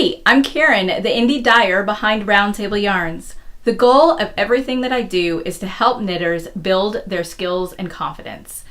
Howdy, I'm Karen, the indie dyer behind Roundtable Yarns. The goal of everything that I do is to help knitters build their skills and confidence.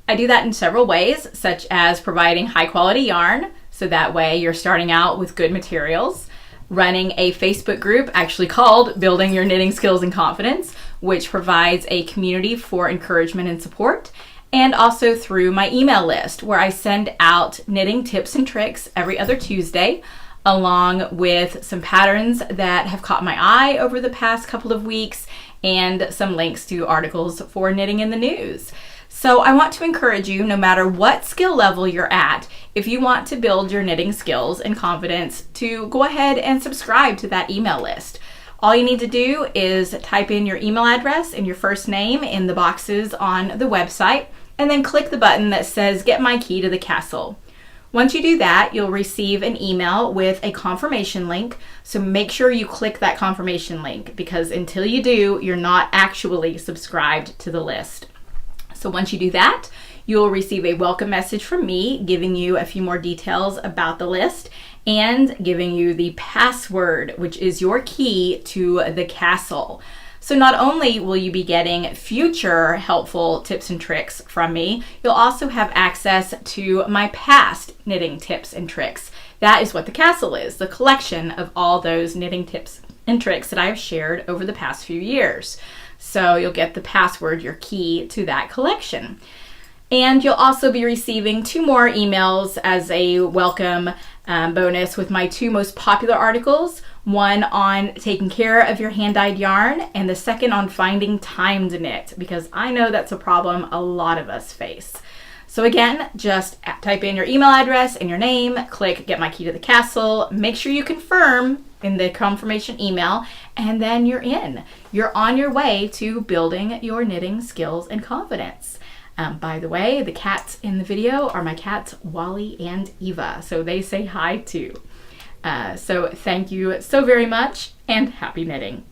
I do that in several ways, such as providing high quality yarn, so that way you're starting out with good materials, running a Facebook group actually called Building Your Knitting Skills and Confidence, which provides a community for encouragement and support, and also through my email list where I send out knitting tips and tricks every other Tuesday, along with some patterns that have caught my eye over the past couple of weeks and some links to articles for knitting in the news. So I want to encourage you, no matter what skill level you're at, if you want to build your knitting skills and confidence, to go ahead and subscribe to that email list. All you need to do is type in your email address and your first name in the boxes on the website, and then click the button that says Get My Key to the Castle. Once you do that, you'll receive an email with a confirmation link, so make sure you click that confirmation link, because until you do, you're not actually subscribed to the list. So once you do that, you'll receive a welcome message from me giving you a few more details about the list and giving you the password, which is your key to the castle. So not only will you be getting future helpful tips and tricks from me, you'll also have access to my past knitting tips and tricks. That is what the castle is, the collection of all those knitting tips and tricks that I have shared over the past few years. So you'll get the password, your key to that collection. And you'll also be receiving 2 more emails as a welcome bonus with my 2 most popular articles. One on taking care of your hand-dyed yarn, and the second on finding time to knit, because I know that's a problem a lot of us face. So again, just type in your email address and your name, click Get My Key to the Castle, make sure you confirm in the confirmation email, and then you're in. You're on your way to building your knitting skills and confidence. By the way, the cats in the video are my cats, Wally and Eva, so they say hi too. So thank you so very much, and happy knitting.